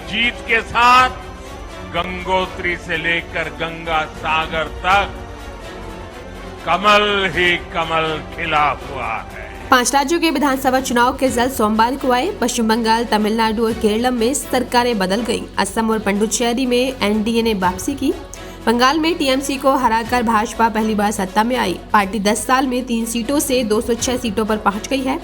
जीत के साथ गंगोत्री से लेकर गंगा सागर तक कमल ही कमल खिला हुआ है। 5 राज्यों के विधानसभा चुनाव के रिजल्ट सोमवार को आए। पश्चिम बंगाल, तमिलनाडु और केरल में सरकारें बदल गईं। असम और पुडुचेरी में एनडीए ने वापसी की। बंगाल में टीएमसी को हराकर भाजपा पहली बार सत्ता में आई। पार्टी 10 साल में 3 सीटों से 206 सीटों पर पहुंच गई है।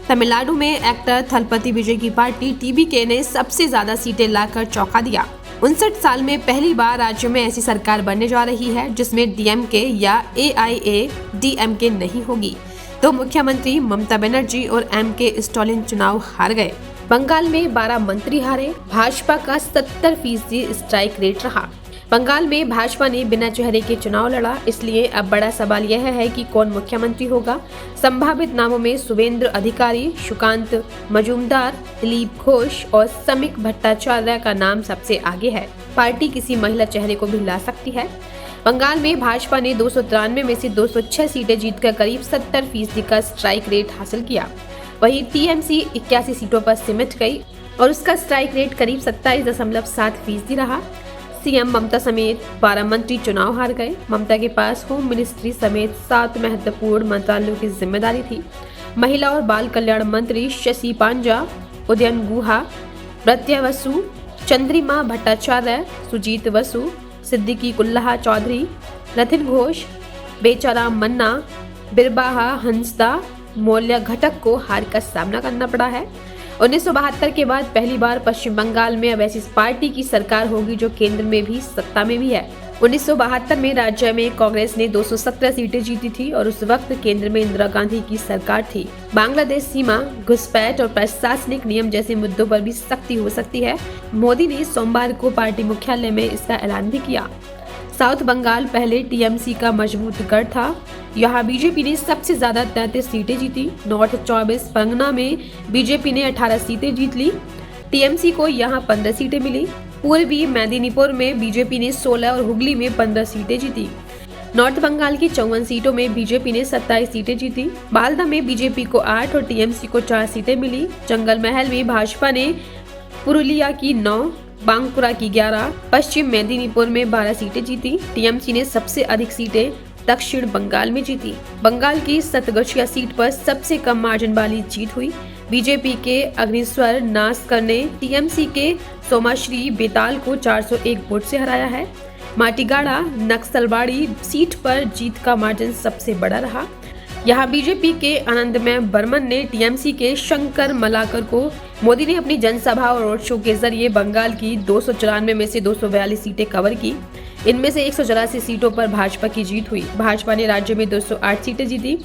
तमिलनाडु में एक्टर थलपति विजय की पार्टी टीवीके ने सबसे ज्यादा सीटें लाकर चौंका दिया। 59 साल में पहली बार राज्य में ऐसी सरकार बनने जा रही है जिसमें डीएमके या एआईएडीएमके नहीं होगी। तो मुख्यमंत्री ममता बनर्जी और एमके स्टालिन चुनाव हार गए। बंगाल में 12 मंत्री हारे। भाजपा का 70% स्ट्राइक रेट रहा। बंगाल में भाजपा ने बिना चेहरे के चुनाव लड़ा, इसलिए अब बड़ा सवाल यह है कि कौन मुख्यमंत्री होगा। संभावित नामों में शुभेंद्र अधिकारी, सुकांत मजूमदार, दिलीप घोष और समीक भट्टाचार्य का नाम सबसे आगे है। पार्टी किसी महिला चेहरे को भी ला सकती है। बंगाल में भाजपा ने 293 में से 206 सीटें जीतकर करीब 70% का स्ट्राइक रेट हासिल किया। वहीं टीएमसी 81 सीटों पर सिमट गई और उसका स्ट्राइक रेट करीब 27.7% रहा। सीएम ममता समेत 12 मंत्री चुनाव हार गए। ममता के पास होम मिनिस्ट्री समेत 7 महत्वपूर्ण मंत्रालयों की जिम्मेदारी थी। महिला और बाल कल्याण मंत्री शशि पांजा, उदयन गुहा, प्रत्यय वसु, चंद्रिमा भट्टाचार्य, सुजीत वसु, सिद्दीकी कुल्लाहा चौधरी, रथिन घोष, बेचाराम मन्ना, बिरबाहा हंसदा, मौल्या घटक को हार का सामना करना पड़ा है। 1972 के बाद पहली बार पश्चिम बंगाल में अब ऐसी पार्टी की सरकार होगी जो केंद्र में भी सत्ता में भी है। 1972 में राज्य में कांग्रेस ने 217 सीटें जीती थी और उस वक्त केंद्र में इंदिरा गांधी की सरकार थी। बांग्लादेश सीमा, घुसपैठ और प्रशासनिक नियम जैसे मुद्दों पर भी सख्ती हो सकती है। मोदी ने सोमवार को पार्टी मुख्यालय में इसका ऐलान भी किया। साउथ बंगाल पहले टीएमसी का मजबूत गढ़ था। यहाँ बीजेपी ने सबसे ज्यादा 33 सीटें जीती। नॉर्थ 24 परगना में बीजेपी ने 18 सीटें जीत ली। टीएमसी को यहाँ 15 सीटें मिली। पूर्वी मेदिनीपुर में बीजेपी ने 16 और हुगली में 15 सीटें जीती। नॉर्थ बंगाल की 54 सीटों में बीजेपी ने 27 सीटें जीती। बालदा में बीजेपी को 8 और टीएमसी को 4 सीटें मिली। जंगल महल में भाजपा ने पुरुलिया की 9, बांकुरा की 11, पश्चिम मेदिनीपुर में 12 सीटें जीती। टीएमसी ने सबसे अधिक सीटें दक्षिण बंगाल में जीती। बंगाल की सतगछिया सीट पर सबसे कम मार्जिन वाली जीत हुई। बीजेपी के अग्निस्वर नास्कर ने टीएमसी के सोमाश्री बेताल को 401 वोट से हराया है। माटीगाड़ा नक्सलबाड़ी सीट पर जीत का मार्जिन सबसे बड़ा रहा। यहाँ बीजेपी के आनंदमय बर्मन ने टीएमसी के शंकर मलाकर को। मोदी ने अपनी जनसभा और रोड शो के जरिए बंगाल की 294 में से 242 सीटें कवर की। इनमें से 184 सीटों पर भाजपा की जीत हुई। भाजपा ने राज्य में 208 सीटें जीती।